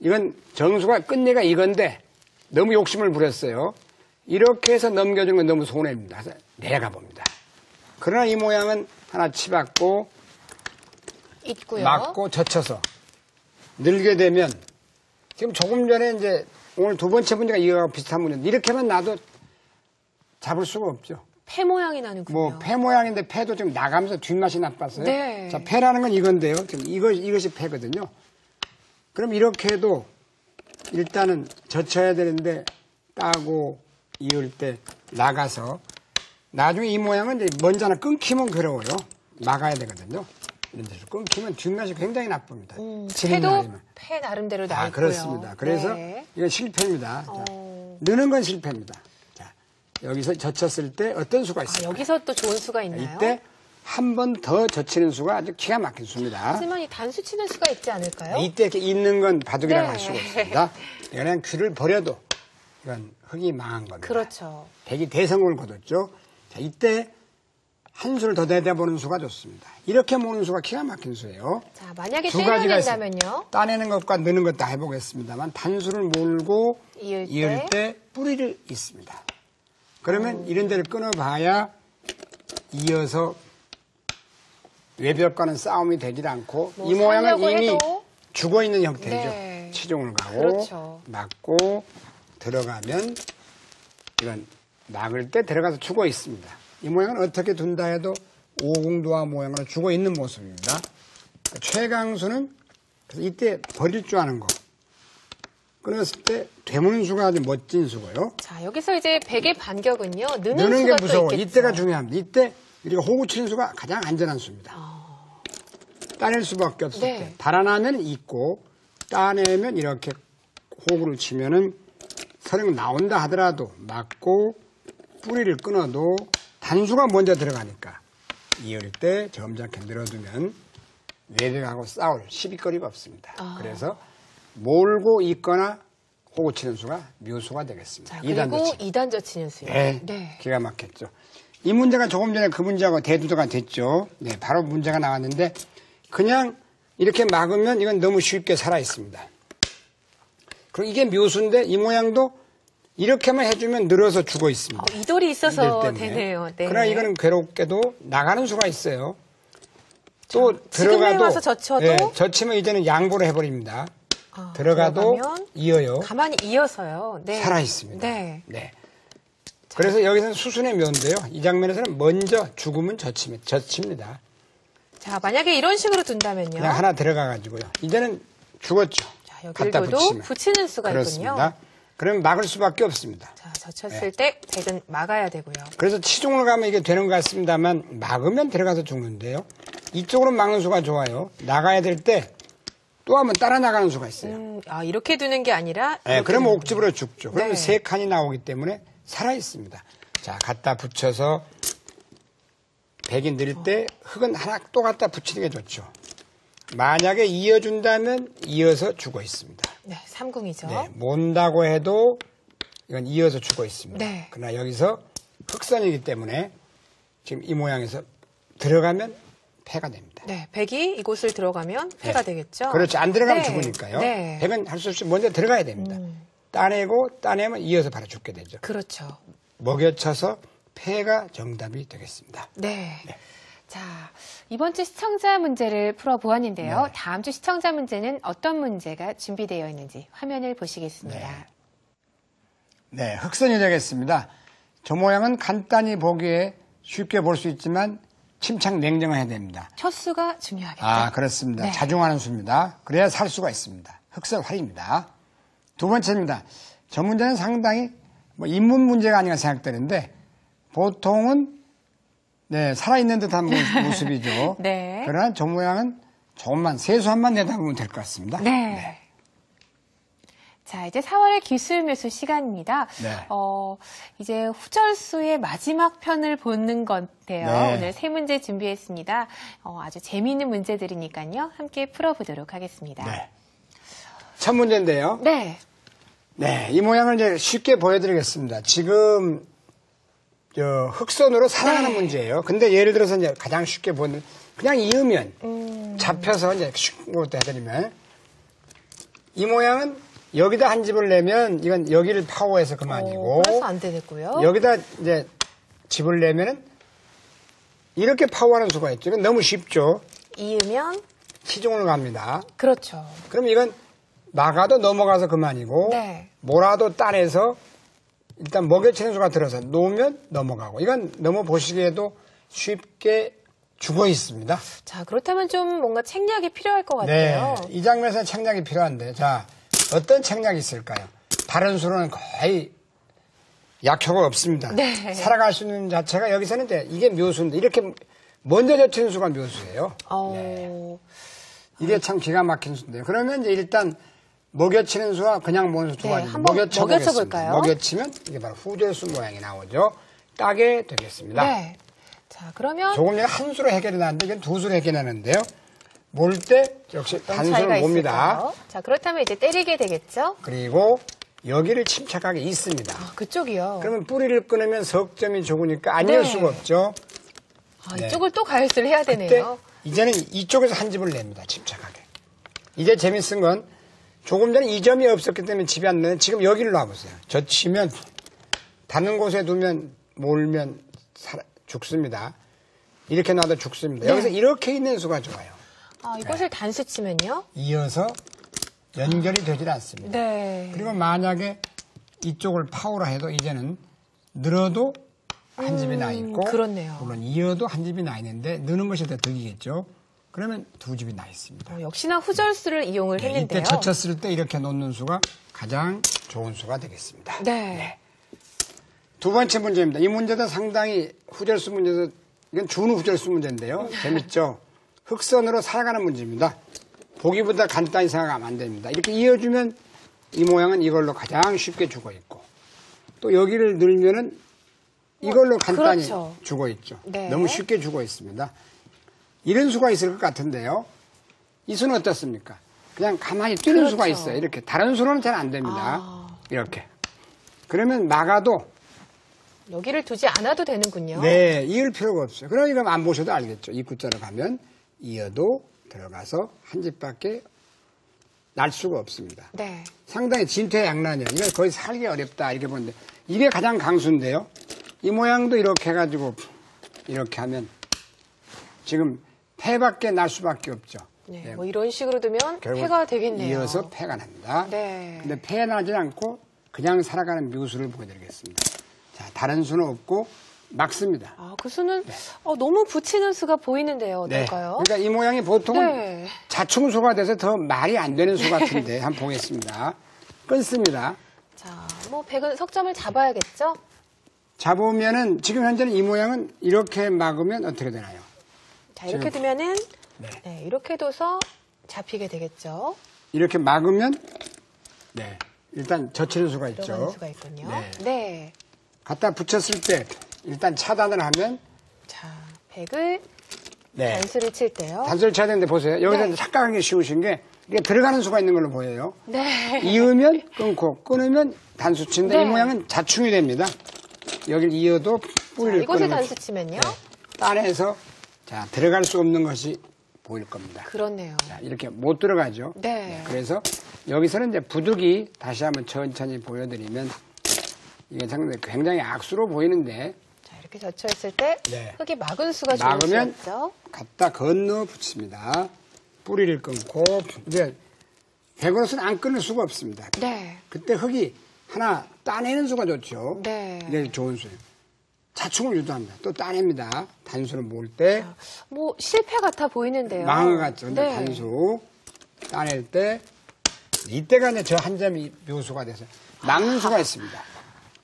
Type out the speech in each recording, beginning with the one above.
이건 정수가 끝내가 이건데 너무 욕심을 부렸어요. 이렇게 해서 넘겨주는 건 너무 손해입니다. 그래서 내려가 봅니다. 그러나 이 모양은 하나 치받고 있고요. 맞고 젖혀서 늘게 되면 지금 조금 전에 이제 오늘 두 번째 문제가 이거하고 비슷한 문제인데 이렇게만 놔도 잡을 수가 없죠. 패 모양이 나는군요. 뭐 패 모양인데 패도 지금 나가면서 뒷맛이 나빴어요. 네. 자, 패라는 건 이건데요. 지금 이것이 패거든요. 그럼 이렇게 해도 일단은 젖혀야 되는데 따고 이을 때 나가서 나중에 이 모양은 이제 먼저 하나 끊기면 괴로워요. 막아야 되거든요. 이런 데서 끊기면 뒷맛이 굉장히 나쁩니다. 패도 패 나름대로 나 있고요. 그렇습니다. 그래서 네. 이건 실패입니다. 자, 느는 건 실패입니다. 자, 여기서 젖혔을 때 어떤 수가 있습니까? 여기서 또 좋은 수가 있나요? 이때 한 번 더 젖히는 수가 아주 기가 막힌 수입니다. 하지만 이 단수 치는 수가 있지 않을까요? 이때 이렇게 있는 건 바둑이라고 네. 할 수가 있습니다. 그냥 귀를 버려도 이건 흙이 망한 겁니다. 그렇죠. 백이 대성을 거뒀죠. 자, 이때 한 수를 더 내다보는 수가 좋습니다. 이렇게 모는 수가 기가 막힌 수예요. 자, 만약에 두 가지가 떼어낸다면요? 있습니다. 따내는 것과 넣는 것 다 해보겠습니다만 단수를 몰고 이을 때 뿌리를 잇습니다. 그러면 이런 데를 끊어봐야 이어서 외벽과는 싸움이 되질 않고 이 모양은 이미 해도... 죽어있는 형태죠. 네. 치종을 가고 그렇죠. 막고 들어가면 이건 막을 때 들어가서 죽어 있습니다. 이 모양은 어떻게 둔다 해도 오공도화 모양으로 죽어 있는 모습입니다. 최강수는 그래서 이때 버릴 줄 아는 거. 끊었을 때 되무는 수가 아주 멋진 수고요. 자, 여기서 이제 백의 반격은요. 느는 게 수가 무서워. 또 있겠죠. 이때가 중요합니다. 이때 우리가 호구 치는 수가 가장 안전한 수입니다. 따낼 수밖에 없을 네. 때 달아나면 있고 따내면 이렇게 호구를 치면은 서령 나온다 하더라도 맞고 뿌리를 끊어도 단수가 먼저 들어가니까 이을 때 점잖게 늘어두면 외벽하고 싸울 시비거리가 없습니다. 그래서 몰고 있거나 호구 치는 수가 묘수가 되겠습니다. 자, 그리고 2단 젖히는 수요. 네, 기가 막혔죠. 이 문제가 조금 전에 그 문제하고 대두가 됐죠. 네, 바로 문제가 나왔는데 그냥 이렇게 막으면 이건 너무 쉽게 살아 있습니다. 그리고 이게 묘수인데 이 모양도 이렇게만 해주면 늘어서 죽어 있습니다. 이돌이 있어서 되네요. 네. 그러나 이거는 괴롭게도 나가는 수가 있어요. 또 들어가도 와서 젖혀도 네, 젖히면 이제는 양보를 해버립니다. 들어가도 이어요. 가만히 이어서요. 네. 살아 있습니다. 네. 네. 그래서 여기서는 수순의 묘인데요. 이 장면에서는 먼저 죽으면 젖힙니다. 자, 만약에 이런 식으로 둔다면요. 그냥 하나 들어가가지고요. 이제는 죽었죠. 자, 여기도 붙이는 수가 그렇습니다. 있군요. 그러면 막을 수밖에 없습니다. 자, 젖혔을 때 백은 막아야 되고요. 그래서 치중을 가면 이게 되는 것 같습니다만 막으면 들어가서 죽는데요. 이쪽으로 막는 수가 좋아요. 나가야 될 때 또 한번 따라 나가는 수가 있어요. 이렇게 두는 게 아니라 네, 그러면 옥집으로 죽죠. 그러면 네. 3칸이 나오기 때문에 살아 있습니다. 자, 갖다 붙여서 백이 늘 때 흙은 하나 또 갖다 붙이는 게 좋죠. 만약에 이어준다면 이어서 죽어 있습니다. 네, 삼궁이죠. 네, 몬다고 해도 이건 이어서 죽어 있습니다. 네. 그러나 여기서 흑선이기 때문에 지금 이 모양에서 들어가면 패가 됩니다. 네, 백이 이곳을 들어가면 패가 되겠죠. 그렇죠. 안 들어가면 네. 죽으니까요. 네. 백은 할 수 없이 먼저 들어가야 됩니다. 따내면 이어서 바로 죽게 되죠. 그렇죠. 먹여쳐서 패가 정답이 되겠습니다. 네. 자, 이번 주 시청자 문제를 풀어보았는데요. 네. 다음 주 시청자 문제는 어떤 문제가 준비되어 있는지 화면을 보시겠습니다. 네, 흑선이 되겠습니다. 저 모양은 간단히 보기에 쉽게 볼 수 있지만 침착 냉정해야 됩니다. 첫 수가 중요하겠죠. 그렇습니다. 네. 자중하는 수입니다. 그래야 살 수가 있습니다. 흑설활입니다. 두 번째입니다. 저 문제는 상당히 인문 문제가 아닌가 생각되는데 보통은 살아있는 듯한 모습이죠. 네. 그러나 저 모양은 조금만 세수한만 내다보면 될 것 같습니다. 네. 자, 이제 4월의 기술묘수 시간입니다. 네. 이제 후절수의 마지막 편을 보는 건데요. 네. 오늘 3문제 준비했습니다. 아주 재미있는 문제들이니까요. 함께 풀어보도록 하겠습니다. 네. 첫 문제인데요. 네. 네, 이 모양을 이제 쉽게 보여드리겠습니다. 지금 흑선으로 살아가는 문제예요. 근데 예를 들어서 이제 가장 쉽게 보는 그냥 이으면 잡혀서 이제 쉽게 해드리면 이 모양은 여기다 한 집을 내면 이건 여기를 파워해서 그만이고 그래서 안 되겠고요. 여기다 이제 집을 내면은 이렇게 파워하는 수가 있죠. 이건 너무 쉽죠. 이으면 시중으로 갑니다. 그렇죠. 그럼 이건 막아도 넘어가서 그만이고 네. 뭐라도 따내서 일단 먹여치는 수가 들어서 놓으면 넘어가고 이건 너무 보시기에도 쉽게 죽어 있습니다. 자, 그렇다면 좀 뭔가 책략이 필요할 것 네, 같아요. 이 장면에서 책략이 필요한데 자 어떤 책략이 있을까요? 다른 수로는 거의 약효가 없습니다. 네. 살아갈 수 있는 자체가 여기서는 이제 이게 묘수인데 이렇게 먼저 젖히는 수가 묘수예요. 이게 참 기가 막힌 수인데요. 그러면 이제 일단 먹여치는 수와 그냥 모는 수 두 가지 한번 먹여쳐보겠습니다. 먹여쳐볼까요? 먹여치면 이게 바로 후절수 모양이 나오죠. 따게 되겠습니다. 네. 자, 그러면 조금 전에 한 수로 해결이 나는데 이건 두 수로 해결하는데요. 몰 때 역시 어떤 단수를 차이가 봅니다. 있을까요? 자, 그렇다면 이제 때리게 되겠죠? 그리고 여기를 침착하게 있습니다. 그쪽이요. 그러면 뿌리를 끊으면 석점이 적으니까 안 네. 열 수가 없죠. 이쪽을 또 가열수를 해야 그때 되네요. 이제는 이쪽에서 한 집을 냅니다. 침착하게. 이제 재밌은 건 조금 전에 이 점이 없었기 때문에 집이 안 나는데 지금 여기를 놔보세요. 젖히면 다른 곳에 두면 몰면 죽습니다. 이렇게 놔도 죽습니다. 네. 여기서 이렇게 있는 수가 좋아요. 이것을 단수 치면요? 이어서 연결이 되질 않습니다. 네. 그리고 만약에 이쪽을 파오라 해도 이제는 늘어도 한 집이 나 있고 그렇네요. 물론 이어도 한 집이 나 있는데 느는 것이 더 득이겠죠. 그러면 두 집이 나 있습니다. 역시나 후절수를 이용을 네, 했는데요. 이때 젖혔을 때 이렇게 놓는 수가 가장 좋은 수가 되겠습니다. 네. 두 번째 문제입니다. 이 문제도 상당히 후절수 문제도 이건 준후 후절수 문제인데요. 재밌죠? 흑선으로 살아가는 문제입니다. 보기보다 간단히 생각하면 안 됩니다. 이렇게 이어주면 이 모양은 이걸로 가장 쉽게 죽어 있고 또 여기를 늘면은 이걸로 간단히 그렇죠. 죽어 있죠. 네. 너무 쉽게 죽어 있습니다. 이런 수가 있을 것 같은데요. 이 수는 어떻습니까? 그냥 가만히 뛰는 그렇죠. 수가 있어요. 이렇게 다른 수로는 잘 안 됩니다. 이렇게. 그러면 막아도 여기를 두지 않아도 되는군요. 네, 이을 필요가 없어요. 그러니까 안 보셔도 알겠죠. 입구자로 가면 이어도 들어가서 한 집밖에 날 수가 없습니다. 네. 상당히 진퇴양난이에요. 이거 거의 살기 어렵다 이렇게 보는데 이게 가장 강수인데요. 이 모양도 이렇게 해가지고 이렇게 하면 지금 패밖에 날 수밖에 없죠. 네. 네, 뭐 이런 식으로 두면 결국 패가 되겠네요. 이어서 패가 납니다. 네. 근데 패 나지 않고 그냥 살아가는 묘수를 보여드리겠습니다. 자, 다른 수는 없고 막습니다. 그 수는 너무 붙이는 수가 보이는데요. 어떨까요? 그러니까 이 모양이 보통은 네. 자충수가 돼서 더 말이 안 되는 수 같은데 한번 보겠습니다. 끊습니다. 자, 뭐 백은 석점을 잡아야겠죠? 잡으면은 지금 현재는 이 모양은 이렇게 막으면 어떻게 되나요? 자, 이렇게 두면은 네. 네, 이렇게 둬서 잡히게 되겠죠. 이렇게 막으면 네, 일단 젖히는 수가 들어가는 있죠. 수가 있군요. 네. 네. 갖다 붙였을 때 일단 차단을 하면 자, 백을 네. 단수를 칠 때요. 단수를 쳐야 되는데 보세요. 여기서 네. 착각하기 쉬우신 게 이게 들어가는 수가 있는 걸로 보여요. 네. 이으면 끊고 끊으면 단수 치는데 네. 이 모양은 자충이 됩니다. 여기를 이어도 자, 뿌리를 이곳을 끊으면 단수 치면요. 따내서 자 들어갈 수 없는 것이 보일 겁니다. 그렇네요. 자, 이렇게 못 들어가죠. 네. 그래서 여기서는 이제 부득이 다시 한번 천천히 보여드리면 이게 상당히 굉장히 악수로 보이는데 자, 이렇게 젖혀 있을 때 네. 흙이 막은 수가 좋을 수 막으면 있죠. 갖다 건너 붙입니다. 뿌리를 끊고 이제 백으로서는 안 끊을 수가 없습니다. 네. 그때 흙이 하나 따내는 수가 좋죠. 네. 이게 좋은 수예요. 자충을 유도합니다. 또 따냅니다. 단수를 모을 때 뭐 실패 같아 보이는데요. 망한 것 같죠. 근데 네. 단수 따낼 때 이때가 이제 저 한 점이 묘수가 돼서 막는 수가 있습니다.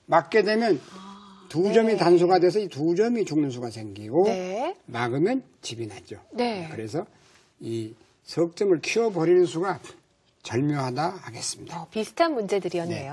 막게 되면 두 점이 단수가 돼서 이 두 점이 죽는 수가 생기고 네. 막으면 집이 나죠. 네. 그래서 이 석점을 키워버리는 수가 절묘하다 하겠습니다. 비슷한 문제들이었네요.